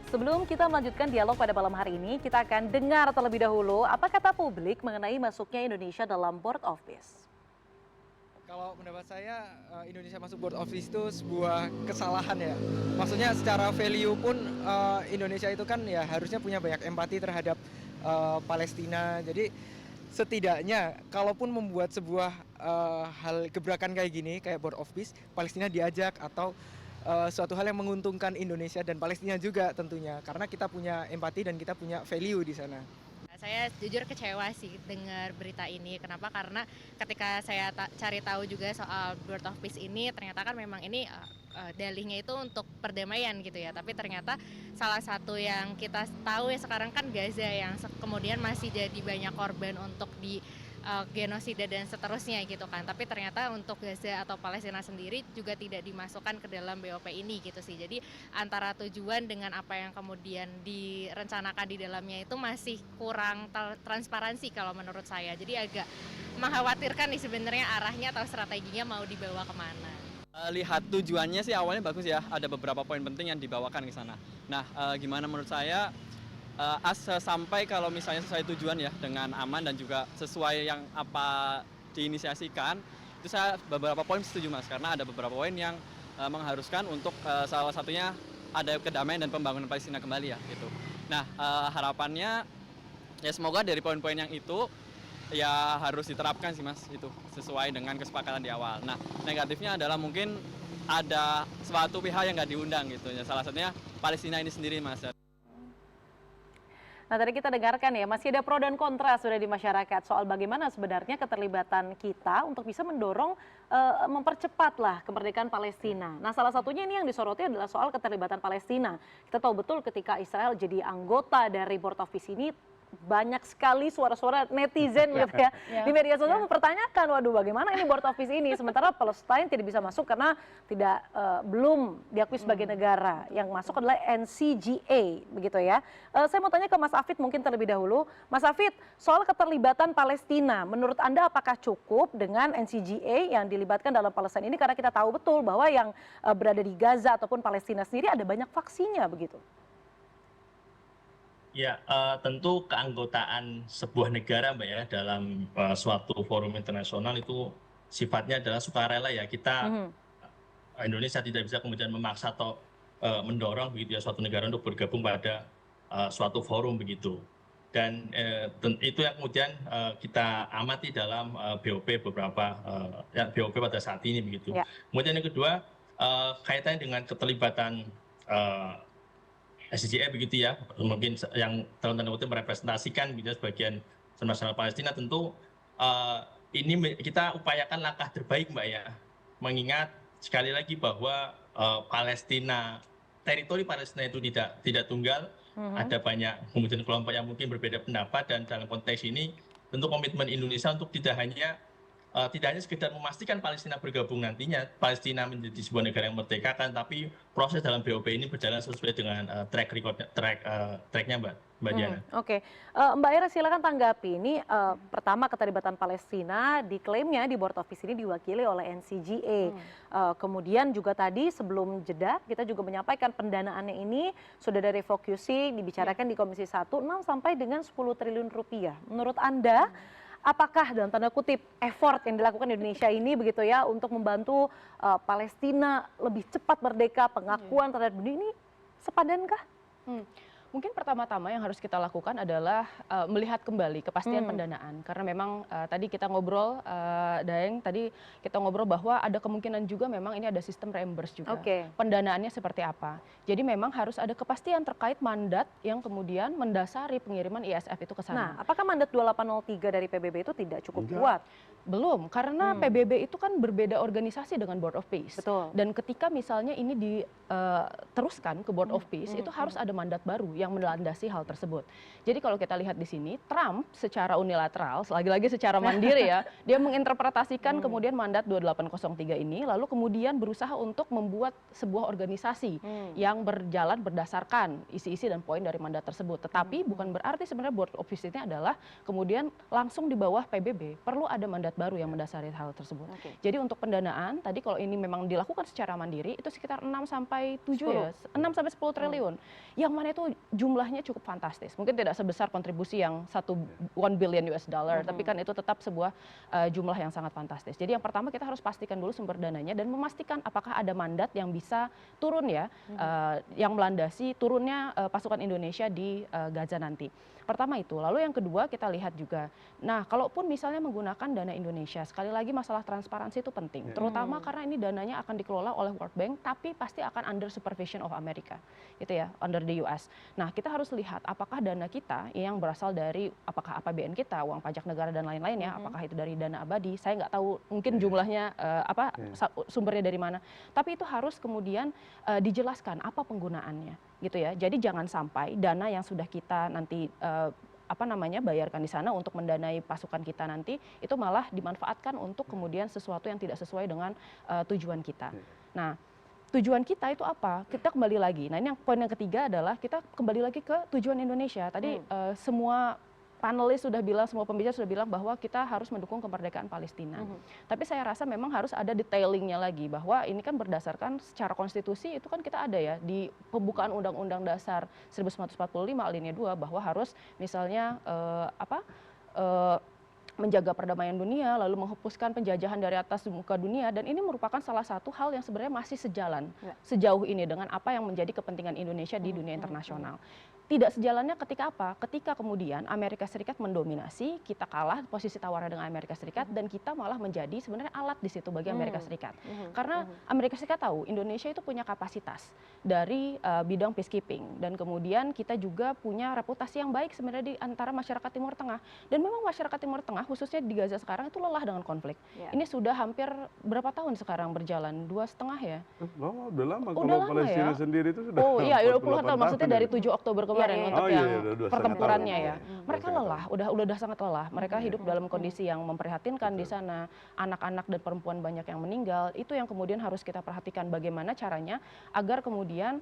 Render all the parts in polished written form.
Sebelum kita melanjutkan dialog pada malam hari ini, kita akan dengar terlebih dahulu apa kata publik mengenai masuknya Indonesia dalam Board of Peace. Kalau pendapat saya, Indonesia masuk Board of Peace itu sebuah kesalahan ya. Maksudnya secara value pun Indonesia itu kan ya harusnya punya banyak empati terhadap Palestina. Jadi setidaknya kalaupun membuat sebuah hal gebrakan kayak gini, kayak Board of Peace, Palestina diajak atau suatu hal yang menguntungkan Indonesia dan Palestina juga tentunya. Karena kita punya empati dan kita punya value di sana. Saya jujur kecewa sih dengar berita ini. Kenapa? Karena ketika saya cari tahu juga soal Board of Peace ini, ternyata kan memang ini dalihnya itu untuk perdamaian gitu ya. Tapi ternyata salah satu yang kita tahu ya sekarang kan Gaza yang kemudian masih jadi banyak korban untuk di genosida dan seterusnya gitu kan. Tapi ternyata untuk Gaza atau Palestina sendiri juga tidak dimasukkan ke dalam BOP ini gitu sih. Jadi antara tujuan dengan apa yang kemudian direncanakan di dalamnya itu masih kurang transparansi kalau menurut saya. Jadi agak mengkhawatirkan nih sebenarnya arahnya atau strateginya mau dibawa kemana. Lihat tujuannya sih awalnya bagus ya, ada beberapa poin penting yang dibawakan ke sana. Nah, gimana menurut saya, sampai kalau misalnya sesuai tujuan ya, dengan aman dan juga sesuai yang apa diinisiasikan, itu saya beberapa poin setuju Mas, karena ada beberapa poin yang mengharuskan untuk salah satunya ada kedamaian dan pembangunan Palestina kembali ya, gitu. Nah, harapannya ya semoga dari poin-poin yang itu ya harus diterapkan sih Mas, itu sesuai dengan kesepakatan di awal. Nah, negatifnya adalah mungkin ada suatu pihak yang nggak diundang gitu ya, salah satunya Palestina ini sendiri Mas. Nah, tadi kita dengarkan ya, masih ada pro dan kontra sudah di masyarakat soal bagaimana sebenarnya keterlibatan kita untuk bisa mendorong mempercepatlah kemerdekaan Palestina. Nah, salah satunya ini yang disoroti adalah soal keterlibatan Palestina. Kita tahu betul ketika Israel jadi anggota dari Board of Peace ini, banyak sekali suara-suara netizen gitu ya di media sosial mempertanyakan, waduh bagaimana ini Board of Peace ini, sementara Palestina tidak bisa masuk karena belum diakui sebagai negara. Yang masuk adalah NCGA begitu ya. Saya mau tanya ke Mas Afid mungkin terlebih dahulu. Mas Afid, soal keterlibatan Palestina, menurut Anda apakah cukup dengan NCGA yang dilibatkan dalam Palestina ini, karena kita tahu betul bahwa yang berada di Gaza ataupun Palestina sendiri ada banyak faksinya begitu? Ya, tentu keanggotaan sebuah negara Mbak ya dalam suatu forum internasional itu sifatnya adalah sukarela ya. Kita Indonesia tidak bisa kemudian memaksa atau mendorong begitu ya suatu negara untuk bergabung pada suatu forum begitu. Dan itu yang kemudian kita amati dalam BOP beberapa BOP pada saat ini begitu. Ya. Kemudian yang kedua kaitannya dengan keterlibatan SCGA begitu ya, mungkin yang dalam tanda kutip merepresentasikan gitu sebagian nasional Palestina, tentu ini kita upayakan langkah terbaik Mbak ya, mengingat sekali lagi bahwa Palestina, teritori Palestina itu tidak tunggal, ada banyak kemudian kelompok yang mungkin berbeda pendapat, dan dalam konteks ini tentu komitmen Indonesia untuk tidak hanya sekedar memastikan Palestina bergabung nantinya, Palestina menjadi sebuah negara yang merdeka, tapi proses dalam BOP ini berjalan sesuai dengan tracknya Mbak Diana. Oke. Mbak Ira silakan tanggapi. Ini pertama keterlibatan Palestina diklaimnya di Board of Peace ini diwakili oleh NCGA. Kemudian juga tadi sebelum jeda kita juga menyampaikan pendanaannya ini sudah dari refocusing dibicarakan di Komisi 1 6 sampai dengan 10 triliun rupiah. Menurut Anda apakah dalam tanda kutip effort yang dilakukan Indonesia ini begitu ya untuk membantu Palestina lebih cepat merdeka, pengakuan terhadap dunia ini sepadankah? Mungkin pertama-tama yang harus kita lakukan adalah melihat kembali kepastian pendanaan, karena memang tadi kita ngobrol, Daeng, tadi kita ngobrol bahwa ada kemungkinan juga memang ini ada sistem reimburse juga. Pendanaannya seperti apa. Jadi memang harus ada kepastian terkait mandat yang kemudian mendasari pengiriman ISF itu ke sana. Nah, apakah mandat 2803 dari PBB itu tidak cukup kuat? Belum, karena PBB itu kan berbeda organisasi dengan Board of Peace. Betul. Dan ketika misalnya ini diteruskan ke Board of Peace, itu harus ada mandat baru yang melandasi hal tersebut. Jadi kalau kita lihat di sini, Trump secara unilateral, lagi-lagi secara mandiri ya, dia menginterpretasikan kemudian mandat 2803 ini, lalu kemudian berusaha untuk membuat sebuah organisasi yang berjalan berdasarkan isi-isi dan poin dari mandat tersebut. Tetapi bukan berarti sebenarnya Board of Peace ini adalah kemudian langsung di bawah PBB, perlu ada mandat baru yang mendasari hal tersebut. Oke. Jadi untuk pendanaan tadi kalau ini memang dilakukan secara mandiri itu sekitar 6 sampai 7 ya, 6 sampai 10 triliun. Yang mana itu jumlahnya cukup fantastis. Mungkin tidak sebesar kontribusi yang 1 billion US dollar, tapi kan itu tetap sebuah jumlah yang sangat fantastis. Jadi yang pertama kita harus pastikan dulu sumber dananya dan memastikan apakah ada mandat yang bisa turun ya, yang melandasi turunnya pasukan Indonesia di Gaza nanti. Pertama itu, lalu yang kedua kita lihat juga, nah kalaupun misalnya menggunakan dana Indonesia, sekali lagi masalah transparansi itu penting, terutama karena ini dananya akan dikelola oleh World Bank, tapi pasti akan under supervision of America, gitu ya, under the US. Nah kita harus lihat apakah dana kita yang berasal dari, apakah APBN kita, uang pajak negara dan lain-lain ya, apakah itu dari dana abadi, saya nggak tahu mungkin jumlahnya sumbernya dari mana, tapi itu harus kemudian dijelaskan apa penggunaannya. Gitu ya. Jadi jangan sampai dana yang sudah kita nanti bayarkan di sana untuk mendanai pasukan kita nanti itu malah dimanfaatkan untuk kemudian sesuatu yang tidak sesuai dengan tujuan kita. Nah, tujuan kita itu apa? Kita kembali lagi. Nah, ini poin yang ketiga adalah kita kembali lagi ke tujuan Indonesia. Tadi semua panelis sudah bilang, semua pembicara sudah bilang bahwa kita harus mendukung kemerdekaan Palestina. Tapi saya rasa memang harus ada detailingnya lagi bahwa ini kan berdasarkan secara konstitusi itu kan kita ada ya di pembukaan Undang-Undang Dasar 1945 alinea 2 bahwa harus misalnya menjaga perdamaian dunia, lalu menghapuskan penjajahan dari atas muka dunia, dan ini merupakan salah satu hal yang sebenarnya masih sejalan sejauh ini dengan apa yang menjadi kepentingan Indonesia di dunia internasional. Tidak sejalannya ketika apa? Ketika kemudian Amerika Serikat mendominasi, kita kalah posisi tawarnya dengan Amerika Serikat, dan kita malah menjadi sebenarnya alat di situ bagi Amerika Serikat. Karena Amerika Serikat tahu Indonesia itu punya kapasitas dari bidang peacekeeping, dan kemudian kita juga punya reputasi yang baik sebenarnya di antara masyarakat Timur Tengah. Dan memang masyarakat Timur Tengah khususnya di Gaza sekarang itu lelah dengan konflik. Ini sudah hampir berapa tahun sekarang berjalan? 2,5 ya? Udah lama. Udah Kalau lama Palestina ya? sendiri itu sudah. Oh iya, 48 puluhan tahun. Maksudnya tahun dari ya. 7 Oktober kemarin untuk iya, yang udah 2,5 pertempurannya tahun. ya. Mereka lelah, udah sangat lelah. Mereka hidup dalam kondisi yang memprihatinkan di sana. Anak-anak dan perempuan banyak yang meninggal. Itu yang kemudian harus kita perhatikan bagaimana caranya agar kemudian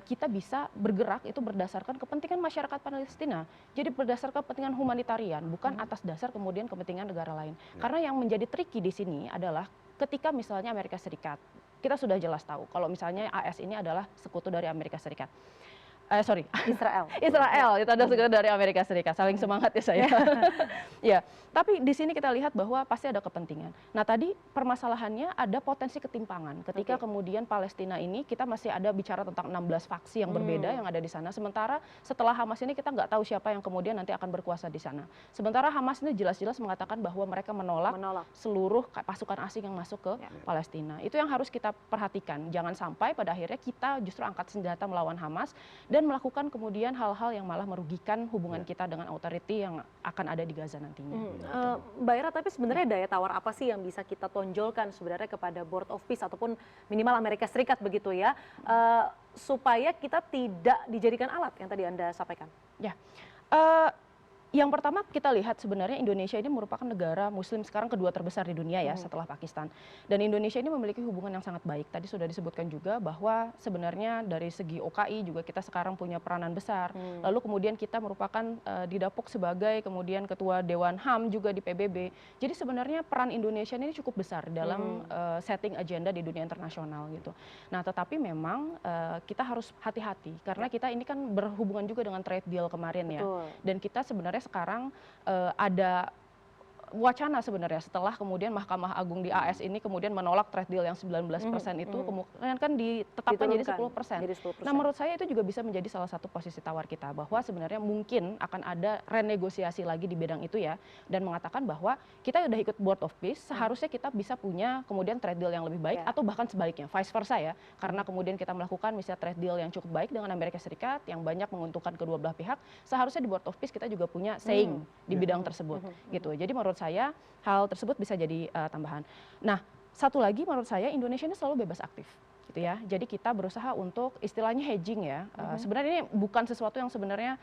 kita bisa bergerak itu berdasarkan kepentingan masyarakat Palestina. Jadi berdasarkan kepentingan humanitarian, bukan atas dasar kemudian kepentingan negara lain. Karena yang menjadi tricky di sini adalah ketika misalnya Amerika Serikat, kita sudah jelas tahu kalau misalnya AS ini adalah sekutu dari Amerika Serikat. Israel. Israel itu ada sekutu dari Amerika Serikat. Saling semangat ya saya. Ya, tapi di sini kita lihat bahwa pasti ada kepentingan. Nah, tadi permasalahannya ada potensi ketimpangan ketika kemudian Palestina ini kita masih ada bicara tentang 16 faksi yang berbeda yang ada di sana. Sementara setelah Hamas ini kita nggak tahu siapa yang kemudian nanti akan berkuasa di sana. Sementara Hamas ini jelas-jelas mengatakan bahwa mereka menolak seluruh pasukan asing yang masuk ke Palestina. Itu yang harus kita perhatikan. Jangan sampai pada akhirnya kita justru angkat senjata melawan Hamas dan melakukan kemudian hal-hal yang malah merugikan hubungan kita dengan authority yang akan ada di Gaza nantinya. Mbak Ira, tapi sebenarnya daya tawar apa sih yang bisa kita tonjolkan sebenarnya kepada Board of Peace ataupun minimal Amerika Serikat begitu ya, supaya kita tidak dijadikan alat yang tadi Anda sampaikan? Ya, yang pertama kita lihat sebenarnya Indonesia ini merupakan negara Muslim sekarang kedua terbesar di dunia ya setelah Pakistan. Dan Indonesia ini memiliki hubungan yang sangat baik. Tadi sudah disebutkan juga bahwa sebenarnya dari segi OKI juga kita sekarang punya peranan besar. Lalu kemudian kita merupakan didapuk sebagai kemudian ketua Dewan HAM juga di PBB. Jadi sebenarnya peran Indonesia ini cukup besar dalam setting agenda di dunia internasional gitu. Nah, tetapi memang kita harus hati-hati karena kita ini kan berhubungan juga dengan trade deal kemarin ya. Dan kita sebenarnya sekarang ada wacana sebenarnya setelah kemudian Mahkamah Agung di AS ini kemudian menolak trade deal yang 19% itu kemudian kan ditetapkan jadi 10%. Nah, menurut saya itu juga bisa menjadi salah satu posisi tawar kita bahwa sebenarnya mungkin akan ada renegosiasi lagi di bidang itu ya, dan mengatakan bahwa kita udah ikut Board of Peace, seharusnya kita bisa punya kemudian trade deal yang lebih baik atau bahkan sebaliknya vice versa ya, karena kemudian kita melakukan misalnya trade deal yang cukup baik dengan Amerika Serikat yang banyak menguntungkan kedua belah pihak, seharusnya di Board of Peace kita juga punya saying di bidang tersebut gitu. Jadi menurut saya hal tersebut bisa jadi tambahan. Nah, satu lagi menurut saya Indonesia ini selalu bebas aktif gitu ya. Jadi kita berusaha untuk istilahnya hedging ya. Sebenarnya ini bukan sesuatu yang sebenarnya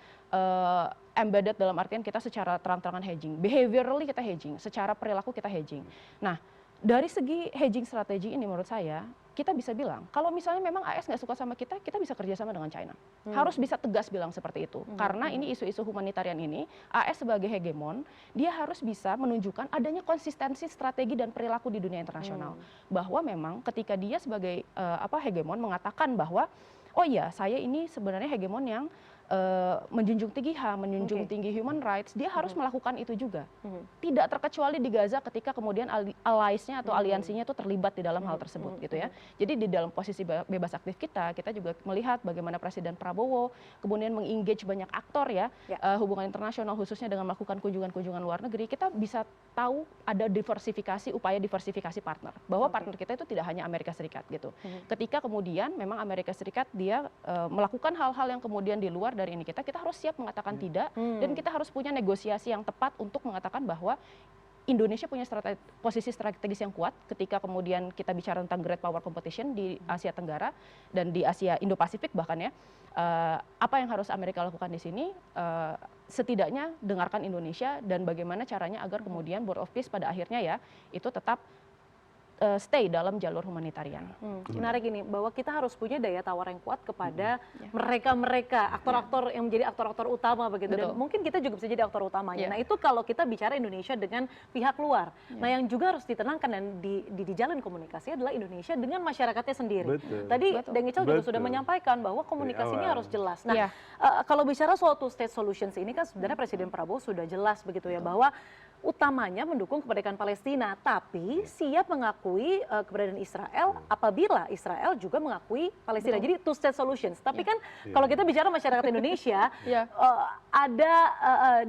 embedded dalam artian kita secara terang-terangan hedging. Behaviorally kita hedging, secara perilaku kita hedging. Nah, dari segi hedging strategi ini menurut saya, kita bisa bilang, kalau misalnya memang AS nggak suka sama kita bisa kerjasama dengan China. Harus bisa tegas bilang seperti itu. Karena ini isu-isu humanitarian ini, AS sebagai hegemon, dia harus bisa menunjukkan adanya konsistensi strategi dan perilaku di dunia internasional. Bahwa memang ketika dia sebagai hegemon mengatakan bahwa, oh iya, saya ini sebenarnya hegemon yang menjunjung tinggi HAM, menjunjung tinggi human rights, dia harus melakukan itu juga. Tidak terkecuali di Gaza ketika kemudian allies-nya atau aliansinya itu terlibat di dalam hal tersebut gitu ya. Jadi di dalam posisi bebas aktif kita juga melihat bagaimana Presiden Prabowo kemudian mengengage banyak aktor ya, hubungan internasional khususnya dengan melakukan kunjungan-kunjungan luar negeri, kita bisa tahu ada upaya diversifikasi partner. Bahwa partner kita itu tidak hanya Amerika Serikat gitu. Ketika kemudian memang Amerika Serikat dia melakukan hal-hal yang kemudian di luar dari ini kita harus siap mengatakan tidak, dan kita harus punya negosiasi yang tepat untuk mengatakan bahwa Indonesia punya posisi strategis yang kuat ketika kemudian kita bicara tentang great power competition di Asia Tenggara dan di Asia Indo-Pasifik bahkan ya. Apa yang harus Amerika lakukan di sini, setidaknya dengarkan Indonesia dan bagaimana caranya agar kemudian Board of Peace pada akhirnya ya itu tetap stay dalam jalur humanitarian. Menarik ini, bahwa kita harus punya daya tawar yang kuat kepada mereka-mereka, aktor-aktor yang menjadi aktor-aktor utama begitu. Dan mungkin kita juga bisa jadi aktor utamanya. Nah itu kalau kita bicara Indonesia dengan pihak luar. Nah yang juga harus ditenangkan dan dijalin komunikasi adalah Indonesia dengan masyarakatnya sendiri. Tadi Deng Ical juga sudah menyampaikan bahwa komunikasi ini harus jelas. Nah kalau bicara soal two state solutions ini kan sebenarnya Presiden Prabowo sudah jelas begitu ya, bahwa utamanya mendukung kemerdekaan Palestina, tapi siap mengakui keberadaan Israel apabila Israel juga mengakui Palestina. Jadi two state solutions. Tapi kan kalau kita bicara masyarakat Indonesia, ada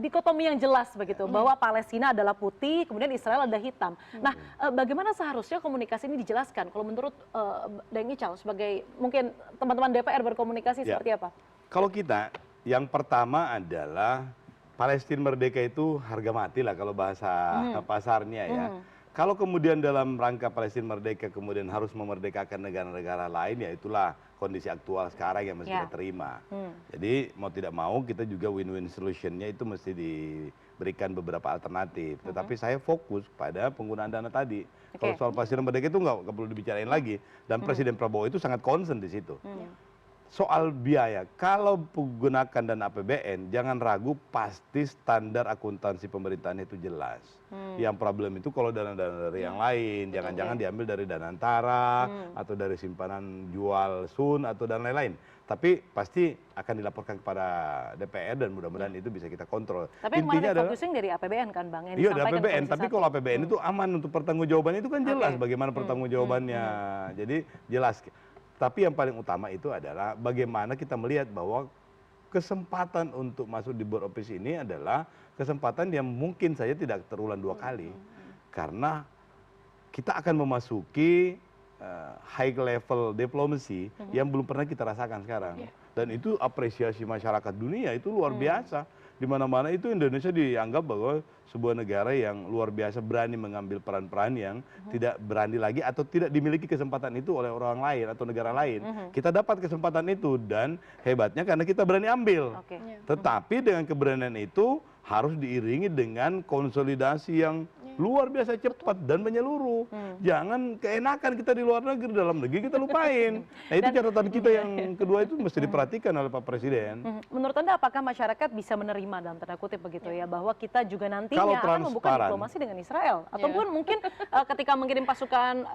dikotomi yang jelas begitu, bahwa Palestina adalah putih, kemudian Israel ada hitam. Nah, bagaimana seharusnya komunikasi ini dijelaskan? Kalau menurut Deng Ical sebagai mungkin teman-teman DPR berkomunikasi seperti apa? Kalau kita, yang pertama adalah Palestina merdeka itu harga mati lah kalau bahasa pasarnya ya. Kalau kemudian dalam rangka Palestina merdeka kemudian harus memerdekakan negara-negara lain, ya itulah kondisi aktual sekarang yang mesti kita terima. Jadi mau tidak mau kita juga win-win solutionnya itu mesti diberikan beberapa alternatif. Tetapi saya fokus pada penggunaan dana tadi. Kalau soal Palestina merdeka itu nggak perlu dibicarain lagi. Dan Presiden Prabowo itu sangat concern di situ. Soal biaya, kalau menggunakan dana APBN, jangan ragu pasti standar akuntansi pemerintahan itu jelas. Yang problem itu kalau dana-dana dari yang lain, jangan-jangan diambil dari dana antara, atau dari simpanan jual sun, atau dan lain-lain. Tapi pasti akan dilaporkan kepada DPR dan mudah-mudahan itu bisa kita kontrol. Tapi yang mana focusing dari APBN kan Bang? Iya dari APBN, tapi kalau APBN itu aman untuk pertanggungjawaban itu kan jelas bagaimana pertanggungjawabannya. Jadi jelas. Tapi yang paling utama itu adalah bagaimana kita melihat bahwa kesempatan untuk masuk di Board of Peace ini adalah kesempatan yang mungkin saja tidak terulang dua kali. Karena kita akan memasuki high level diplomacy yang belum pernah kita rasakan sekarang. Dan itu apresiasi masyarakat dunia itu luar biasa. Di mana-mana itu Indonesia dianggap bahwa sebuah negara yang luar biasa berani mengambil peran-peran yang tidak berani lagi atau tidak dimiliki kesempatan itu oleh orang lain atau negara lain. Kita dapat kesempatan itu dan hebatnya karena kita berani ambil. Tetapi dengan keberanian itu harus diiringi dengan konsolidasi yang luar biasa cepat dan menyeluruh. Jangan keenakan kita di luar negeri, dalam negeri kita lupain. Nah itu catatan kita yang kedua itu mesti diperhatikan oleh Pak Presiden. Menurut Anda apakah masyarakat bisa menerima dalam tanda kutip begitu ya, bahwa kita juga nantinya akan membuka diplomasi dengan Israel? Ataupun mungkin ketika mengirim pasukan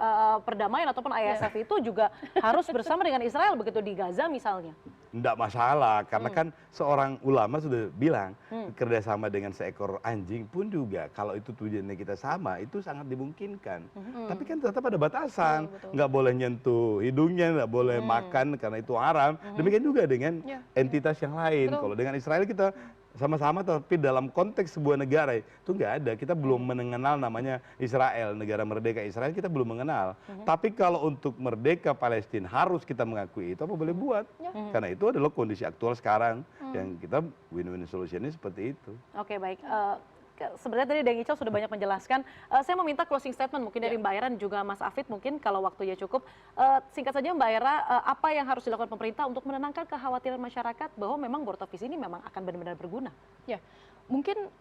perdamaian ataupun ISF itu juga harus bersama dengan Israel begitu di Gaza misalnya? Tidak masalah, karena kan seorang ulama sudah bilang kerjasama dengan seekor anjing pun juga kalau itu tujuannya kita sama itu sangat dimungkinkan. Tapi kan tetap ada batasan, nggak boleh nyentuh hidungnya, nggak boleh makan karena itu haram. Demikian juga dengan entitas yang lain. Kalau dengan Israel kita sama-sama, tapi dalam konteks sebuah negara itu nggak ada. Kita belum mengenal namanya Israel, negara merdeka Israel kita belum mengenal. Tapi kalau untuk merdeka Palestina harus kita mengakui itu, apa boleh buat? Karena itu adalah kondisi aktual sekarang yang kita win-win solutionnya seperti itu. Oke, baik. Sebenarnya tadi Deng Ical sudah banyak menjelaskan. Saya meminta closing statement mungkin dari Mbak Era dan juga Mas Afid mungkin kalau waktunya cukup. Singkat saja Mbak Era, apa yang harus dilakukan pemerintah untuk menenangkan kekhawatiran masyarakat bahwa memang Board of Peace ini memang akan benar-benar berguna? Ya, mungkin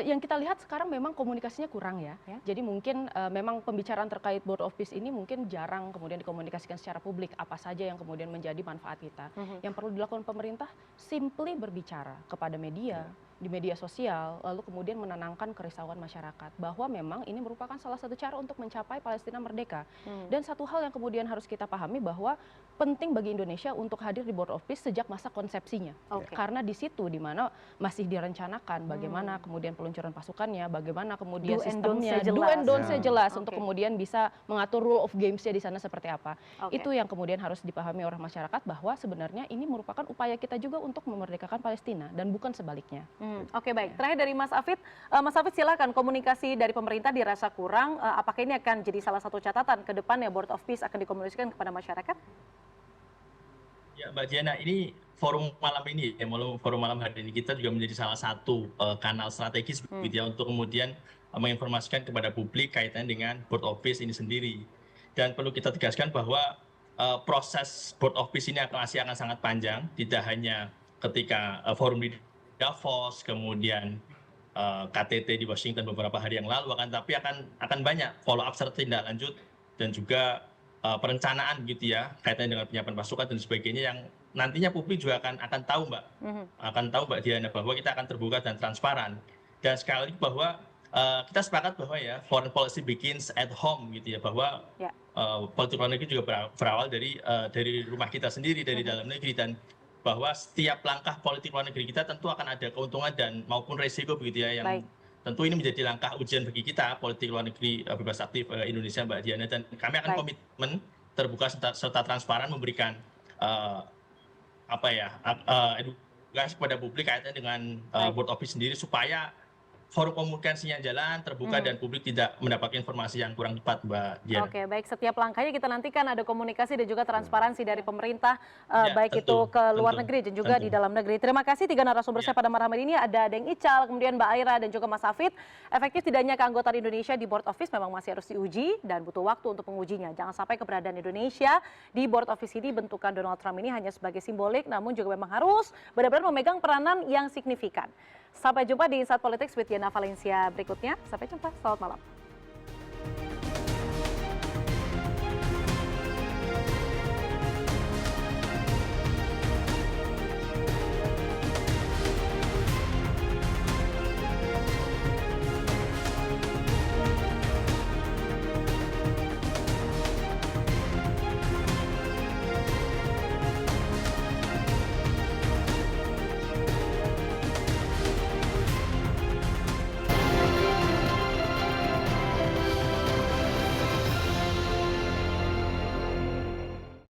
yang kita lihat sekarang memang komunikasinya kurang ya. Ya. Jadi mungkin memang pembicaraan terkait Board of Peace ini mungkin jarang kemudian dikomunikasikan secara publik apa saja yang kemudian menjadi manfaat kita. Yang perlu dilakukan pemerintah simply berbicara kepada media, di media sosial, lalu kemudian menenangkan kerisauan masyarakat bahwa memang ini merupakan salah satu cara untuk mencapai Palestina merdeka. Dan satu hal yang kemudian harus kita pahami bahwa penting bagi Indonesia untuk hadir di Board of Peace sejak masa konsepsinya. Oke. Karena di situ di mana masih direncanakan bagaimana kemudian peluncuran pasukannya, bagaimana kemudian Do and sistemnya, don'ts-nya do jelas. and don'ts-nya Ya. jelas Oke. untuk kemudian bisa mengatur rule of games-nya di sana seperti apa. Oke. Itu yang kemudian harus dipahami oleh masyarakat bahwa sebenarnya ini merupakan upaya kita juga untuk memerdekakan Palestina dan bukan sebaliknya. Oke, baik. Terakhir dari Mas Afid. Mas Afid, silakan, komunikasi dari pemerintah dirasa kurang. Apakah ini akan jadi salah satu catatan ke depan ya Board of Peace akan dikomunikasikan kepada masyarakat? Ya, Mbak Diana, ini forum malam ini, forum malam hari ini kita juga menjadi salah satu kanal strategis begitu ya untuk kemudian menginformasikan kepada publik kaitannya dengan Board of Peace ini sendiri. Dan perlu kita tegaskan bahwa proses Board of Peace ini masih akan sangat panjang, tidak hanya ketika forum di Davos, kemudian KTT di Washington beberapa hari yang lalu, tapi akan banyak follow up serta tindak lanjut dan juga perencanaan gitu ya kaitannya dengan penyiapan pasukan dan sebagainya yang nantinya publik juga akan tahu Mbak Diana bahwa kita akan terbuka dan transparan. Dan sekali lagi bahwa kita sepakat bahwa ya foreign policy begins at home gitu ya, bahwa politik luar negeri juga berawal dari rumah kita sendiri, dari dalam negeri, dan bahwa setiap langkah politik luar negeri kita tentu akan ada keuntungan dan maupun resiko begitu ya, yang tentu ini menjadi langkah ujian bagi kita politik luar negeri bebas aktif Indonesia, Mbak Diana, dan kami akan komitmen terbuka serta transparan memberikan edukasi kepada publik kaitannya dengan Board of Peace sendiri supaya forum komunikasinya jalan, terbuka, dan publik tidak mendapat informasi yang kurang tepat, Mbak Diana. Oke, baik. Setiap langkahnya kita nantikan ada komunikasi dan juga transparansi dari pemerintah, baik tentu, itu ke luar negeri dan juga di dalam negeri. Terima kasih tiga narasumber saya pada malam hari ini. Ada Deng Ical, kemudian Mbak Aira, dan juga Mas Hafid. Efektif tidaknya keanggotaan Indonesia di Board of Peace memang masih harus diuji dan butuh waktu untuk mengujinya. Jangan sampai keberadaan Indonesia di Board of Peace ini, bentukan Donald Trump ini hanya sebagai simbolik, namun juga memang harus benar-benar memegang peranan yang signifikan. Sampai jumpa di Insight Politics with Diana Valencia berikutnya. Sampai jumpa, selamat malam.